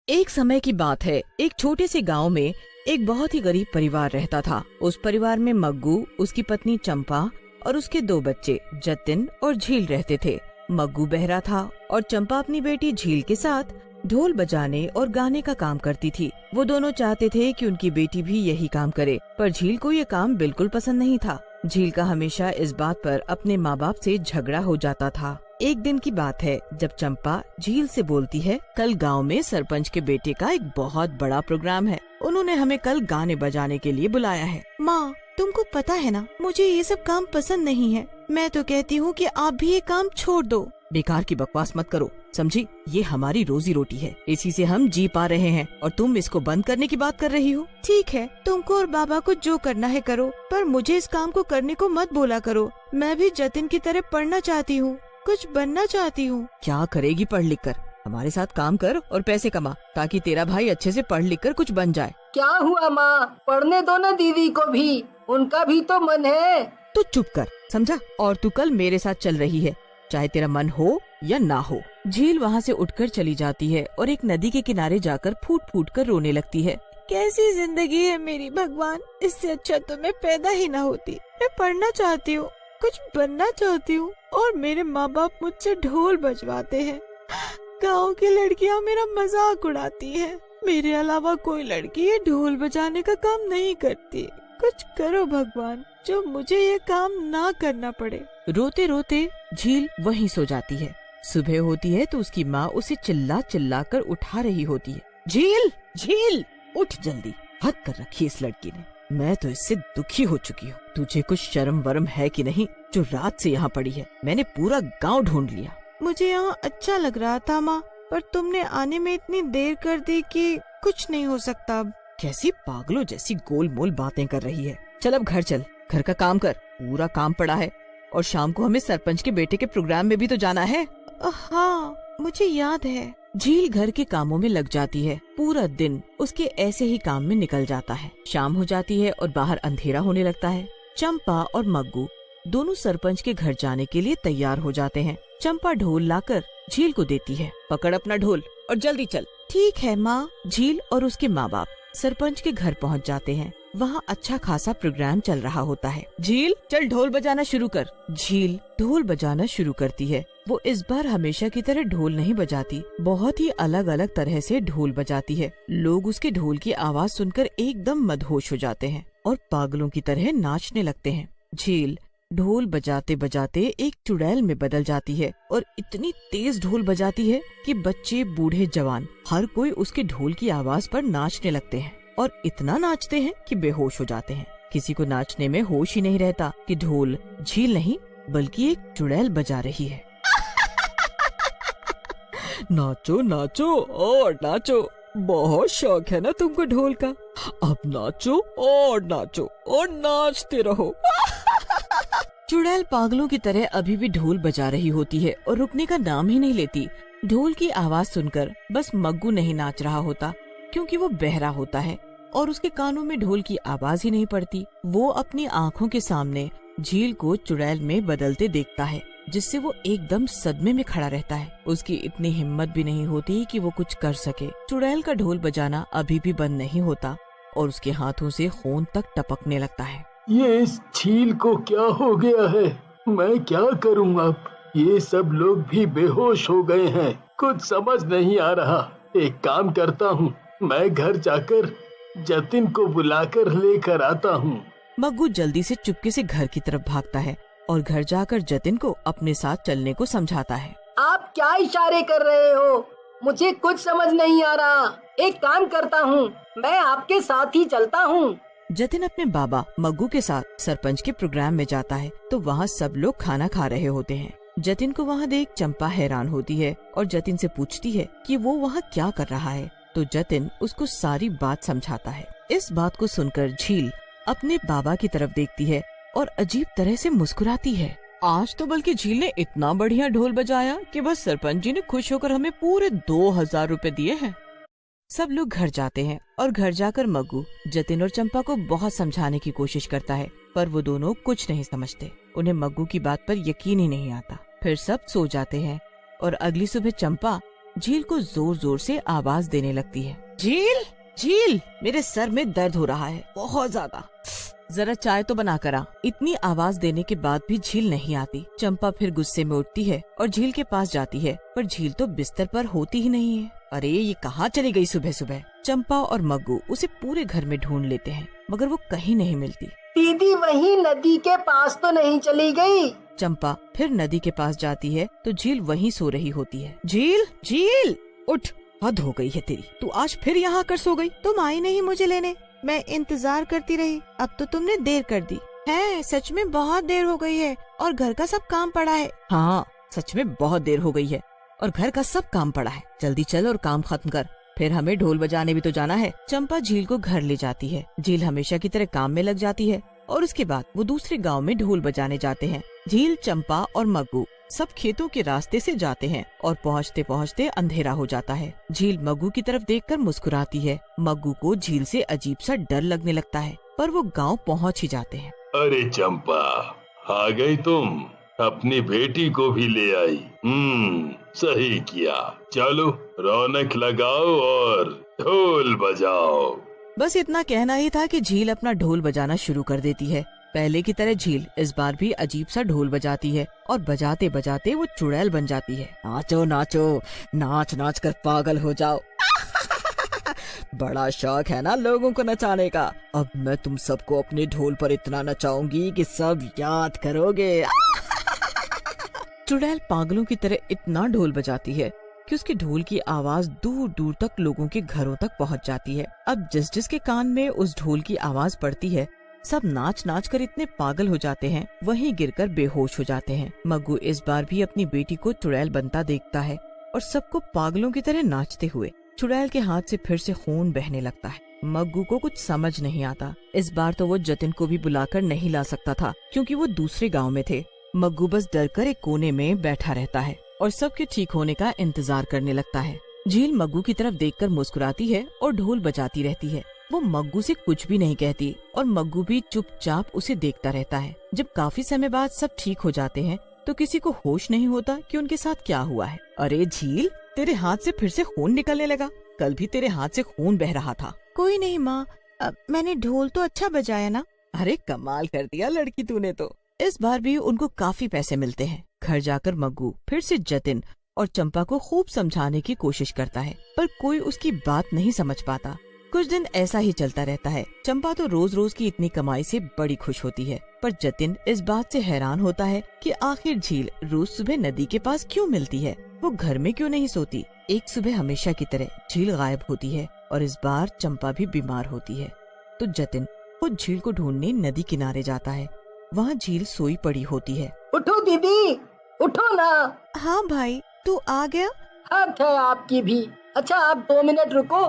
एक समय की बात है, एक छोटे से गांव में एक बहुत ही गरीब परिवार रहता था। उस परिवार में मग्गू, उसकी पत्नी चंपा और उसके दो बच्चे जतिन और झील रहते थे। मग्गू बहरा था और चंपा अपनी बेटी झील के साथ ढोल बजाने और गाने का काम करती थी। वो दोनों चाहते थे कि उनकी बेटी भी यही काम करे, पर झील को ये काम बिल्कुल पसंद नहीं था। झील का हमेशा इस बात पर अपने माँ बाप से झगड़ा हो जाता था। एक दिन की बात है जब चंपा झील से बोलती है, कल गांव में सरपंच के बेटे का एक बहुत बड़ा प्रोग्राम है। उन्होंने हमें कल गाने बजाने के लिए बुलाया है। माँ, तुमको पता है ना, मुझे ये सब काम पसंद नहीं है। मैं तो कहती हूँ कि आप भी ये काम छोड़ दो। बेकार की बकवास मत करो, समझी? ये हमारी रोजी रोटी है, इसी से हम जी पा रहे हैं और तुम इसको बंद करने की बात कर रही हो। ठीक है, तुमको और बाबा को जो करना है करो, पर मुझे इस काम को करने को मत बोला करो। मैं भी जतिन की तरह पढ़ना चाहती हूँ, कुछ बनना चाहती हूँ। क्या करेगी पढ़ लिख कर? हमारे साथ काम कर और पैसे कमा, ताकि तेरा भाई अच्छे से पढ़ लिख कर कुछ बन जाए। क्या हुआ माँ, पढ़ने दो ना दीदी को भी, उनका भी तो मन है। तू चुप कर, समझा? और तू कल मेरे साथ चल रही है, चाहे तेरा मन हो या ना हो। झील वहाँ से उठकर चली जाती है और एक नदी के किनारे जाकर फूट फूट कर रोने लगती है। कैसी जिंदगी है मेरी भगवान, इससे अच्छा तो मैं पैदा ही ना होती। मैं पढ़ना चाहती हूँ, कुछ बनना चाहती हूँ, और मेरे माँ बाप मुझसे ढोल बजवाते हैं। गाँव की लड़कियाँ मेरा मजाक उड़ाती हैं। मेरे अलावा कोई लड़की ये ढोल बजाने का काम नहीं करती। कुछ करो भगवान, जो मुझे ये काम ना करना पड़े। रोते रोते झील वहीं सो जाती है। सुबह होती है तो उसकी माँ उसे चिल्ला चिल्ला कर उठा रही होती है। झील, झील, उठ जल्दी, हद कर रखी इस लड़की ने। मैं तो इससे दुखी हो चुकी हूँ। तुझे कुछ शर्म वरम है कि नहीं, जो रात से यहाँ पड़ी है? मैंने पूरा गाँव ढूंढ लिया। मुझे यहाँ अच्छा लग रहा था माँ, पर तुमने आने में इतनी देर कर दी कि कुछ नहीं हो सकता अब। कैसी पागलों जैसी गोल मोल बातें कर रही है। चल अब घर चल, घर का काम कर, पूरा काम पड़ा है। और शाम को हमें सरपंच के बेटे के प्रोग्राम में भी तो जाना है। हाँ, मुझे याद है। झील घर के कामों में लग जाती है। पूरा दिन उसके ऐसे ही काम में निकल जाता है। शाम हो जाती है और बाहर अंधेरा होने लगता है। चंपा और मग्गू दोनों सरपंच के घर जाने के लिए तैयार हो जाते हैं। चंपा ढोल लाकर झील को देती है। पकड़ अपना ढोल और जल्दी चल। ठीक है माँ। झील और उसके माँ बाप सरपंच के घर पहुँच जाते हैं। वहाँ अच्छा खासा प्रोग्राम चल रहा होता है। झील, चल ढोल बजाना शुरू कर। झील ढोल बजाना शुरू करती है। वो इस बार हमेशा की तरह ढोल नहीं बजाती, बहुत ही अलग अलग तरह से ढोल बजाती है। लोग उसके ढोल की आवाज सुनकर एकदम मदहोश हो जाते हैं और पागलों की तरह नाचने लगते हैं। झील ढोल बजाते बजाते एक चुड़ैल में बदल जाती है और इतनी तेज ढोल बजाती है कि बच्चे, बूढ़े, जवान हर कोई उसके ढोल की आवाज पर नाचने लगते हैं और इतना नाचते हैं कि बेहोश हो जाते हैं। किसी को नाचने में होश ही नहीं रहता कि ढोल झील नहीं बल्कि एक चुड़ैल बजा रही है। नाचो नाचो और नाचो, बहुत शौक है ना तुमको ढोल का। अब नाचो और नाचते रहो। चुड़ैल पागलों की तरह अभी भी ढोल बजा रही होती है और रुकने का नाम ही नहीं लेती। ढोल की आवाज सुनकर बस मग्गू नहीं नाच रहा होता, क्योंकि वो बहरा होता है और उसके कानों में ढोल की आवाज ही नहीं पड़ती। वो अपनी आँखों के सामने झील को चुड़ैल में बदलते देखता है, जिससे वो एकदम सदमे में खड़ा रहता है। उसकी इतनी हिम्मत भी नहीं होती कि वो कुछ कर सके। चुड़ैल का ढोल बजाना अभी भी बंद नहीं होता और उसके हाथों से खून तक टपकने लगता है। ये इस झील को क्या हो गया है? मैं क्या करूं अब? ये सब लोग भी बेहोश हो गए हैं, कुछ समझ नहीं आ रहा। एक काम करता हूँ, मैं घर जाकर जतिन को बुलाकर लेकर आता हूँ। मग्गू जल्दी से चुपके से घर की तरफ भागता है और घर जाकर जतिन को अपने साथ चलने को समझाता है। आप क्या इशारे कर रहे हो? मुझे कुछ समझ नहीं आ रहा। एक काम करता हूँ, मैं आपके साथ ही चलता हूँ। जतिन अपने बाबा मग्गू के साथ सरपंच के प्रोग्राम में जाता है तो वहाँ सब लोग खाना खा रहे होते हैं। जतिन को वहाँ देख चंपा हैरान होती है और जतिन से पूछती है कि वो वहाँ क्या कर रहा है। तो जतिन उसको सारी बात समझाता है। इस बात को सुनकर झील अपने बाबा की तरफ देखती है और अजीब तरह से मुस्कुराती है। आज तो बल्कि झील ने इतना बढ़िया ढोल बजाया कि बस सरपंच जी ने खुश होकर हमें पूरे 2000 रुपए दिए हैं। सब लोग घर जाते हैं और घर जाकर मग्गू जतिन और चंपा को बहुत समझाने की कोशिश करता है, पर वो दोनों कुछ नहीं समझते। उन्हें मग्गू की बात पर यकीन ही नहीं आता। फिर सब सो जाते हैं और अगली सुबह चंपा झील को जोर जोर से आवाज देने लगती है। झील, झील, मेरे सर में दर्द हो रहा है बहुत ज्यादा, जरा चाय तो बना कर आ। इतनी आवाज देने के बाद भी झील नहीं आती। चंपा फिर गुस्से में उठती है और झील के पास जाती है, पर झील तो बिस्तर पर होती ही नहीं है। अरे ये कहाँ चली गई सुबह सुबह। चंपा और मग्गू उसे पूरे घर में ढूंढ लेते हैं, मगर वो कहीं नहीं मिलती। दीदी वहीं नदी के पास तो नहीं चली गई? चंपा फिर नदी के पास जाती है तो झील वहीं सो रही होती है। झील, झील, उठ, हद हो गई है तेरी, तू आज फिर यहाँ कर सो गई। तुम आई नहीं मुझे लेने, मैं इंतजार करती रही, अब तो तुमने देर कर दी है। सच में बहुत देर हो गई है और घर का सब काम पड़ा है। हाँ, सच में बहुत देर हो गई है और घर का सब काम पड़ा है। जल्दी चल और काम खत्म कर, फिर हमें ढोल बजाने भी तो जाना है। चंपा झील को घर ले जाती है। झील हमेशा की तरह काम में लग जाती है और उसके बाद वो दूसरे गांव में ढोल बजाने जाते हैं। झील, चंपा और मग्गू सब खेतों के रास्ते से जाते हैं और पहुँचते पहुँचते अंधेरा हो जाता है। झील मग्गू की तरफ देखकर मुस्कुराती है। मग्गू को झील से अजीब सा डर लगने लगता है, पर वो गांव पहुँच ही जाते हैं। अरे चंपा, आ गई तुम, अपनी बेटी को भी ले आई। सही किया, चलो रौनक लगाओ और ढोल बजाओ। बस इतना कहना ही था कि झील अपना ढोल बजाना शुरू कर देती है। पहले की तरह झील इस बार भी अजीब सा ढोल बजाती है और बजाते बजाते वो चुड़ैल बन जाती है। नाचो नाचो, नाच नाच कर पागल हो जाओ। बड़ा शौक है ना लोगों को नचाने का। अब मैं तुम सबको अपने ढोल पर इतना नचाऊंगी कि सब याद करोगे। चुड़ैल पागलों की तरह इतना ढोल बजाती है कि उसके ढोल की आवाज दूर दूर तक लोगों के घरों तक पहुंच जाती है। अब जिस जिसके कान में उस ढोल की आवाज पड़ती है, सब नाच नाच कर इतने पागल हो जाते हैं, वहीं गिरकर बेहोश हो जाते हैं। मग्गू इस बार भी अपनी बेटी को चुड़ैल बनता देखता है और सबको पागलों की तरह नाचते हुए। चुड़ैल के हाथ से फिर से खून बहने लगता है। मग्गू को कुछ समझ नहीं आता। इस बार तो वो जतिन को भी बुलाकर नहीं ला सकता था, क्योंकि वो दूसरे गाँव में थे। मग्गू बस डरकर एक कोने में बैठा रहता है और सबके ठीक होने का इंतजार करने लगता है। झील मग्गू की तरफ देखकर मुस्कुराती है और ढोल बजाती रहती है। वो मग्गू से कुछ भी नहीं कहती और मग्गू भी चुपचाप उसे देखता रहता है। जब काफी समय बाद सब ठीक हो जाते हैं तो किसी को होश नहीं होता कि उनके साथ क्या हुआ है। अरे झील, तेरे हाथ से फिर से खून निकलने लगा। कल भी तेरे हाथ से खून बह रहा था। कोई नहीं माँ, मैंने ढोल तो अच्छा बजाया ना। अरे कमाल कर दिया लड़की तूने तो। इस बार भी उनको काफी पैसे मिलते हैं। घर जाकर मग्गू फिर से जतिन और चंपा को खूब समझाने की कोशिश करता है, पर कोई उसकी बात नहीं समझ पाता। कुछ दिन ऐसा ही चलता रहता है। चंपा तो रोज रोज की इतनी कमाई से बड़ी खुश होती है, पर जतिन इस बात से हैरान होता है कि आखिर झील रोज सुबह नदी के पास क्यों मिलती है, वो घर में क्यों नहीं सोती। एक सुबह हमेशा की तरह झील गायब होती है और इस बार चंपा भी बीमार होती है। तो जतिन खुद झील को ढूंढने नदी किनारे जाता है। वहाँ झील सोई पड़ी होती है। उठो दीदी, उठो ना। हाँ भाई, तू आ गया। हाथ है आपकी भी। अच्छा आप 2 मिनट रुको,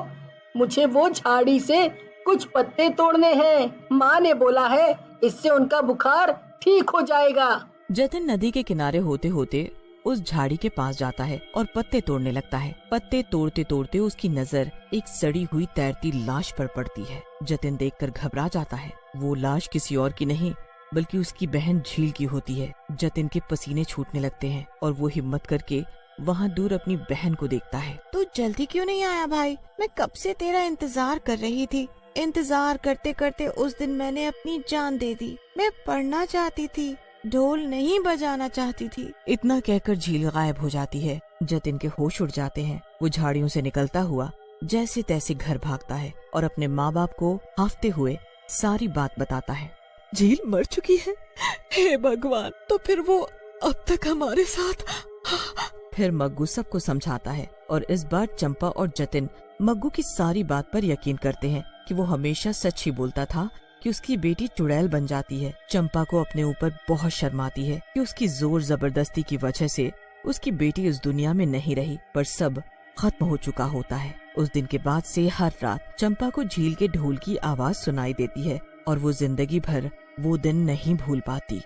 मुझे वो झाड़ी से कुछ पत्ते तोड़ने हैं। माँ ने बोला है इससे उनका बुखार ठीक हो जाएगा। जतिन नदी के किनारे होते होते उस झाड़ी के पास जाता है और पत्ते तोड़ने लगता है। पत्ते तोड़ते तोड़ते उसकी नजर एक सड़ी हुई तैरती लाश पर पड़ती है। जतिन देखकर घबरा जाता है। वो लाश किसी और की नहीं बल्कि उसकी बहन झील की होती है। जतिन के पसीने छूटने लगते हैं और वो हिम्मत करके वहाँ दूर अपनी बहन को देखता है। तू जल्दी क्यों नहीं आया भाई? मैं कब से तेरा इंतजार कर रही थी। इंतजार करते करते उस दिन मैंने अपनी जान दे दी। मैं पढ़ना चाहती थी, ढोल नहीं बजाना चाहती थी। इतना कहकर झील गायब हो जाती है। जतिन के होश उड़ जाते हैं। वो झाड़ियों से निकलता हुआ जैसे तैसे घर भागता है और अपने माँ बाप को हाफते हुए सारी बात बताता है। झील मर चुकी है। हे भगवान, तो फिर वो अब तक हमारे साथ। फिर मग्गू सबको समझाता है और इस बार चंपा और जतिन मग्गू की सारी बात पर यकीन करते हैं कि वो हमेशा सच ही बोलता था कि उसकी बेटी चुड़ैल बन जाती है। चंपा को अपने ऊपर बहुत शर्म आती है कि उसकी जोर जबरदस्ती की वजह से उसकी बेटी इस दुनिया में नहीं रही, पर सब खत्म हो चुका होता है। उस दिन के बाद से हर रात चंपा को झील के ढोल की आवाज सुनाई देती है और वो जिंदगी भर वो दिन नहीं भूल पाती।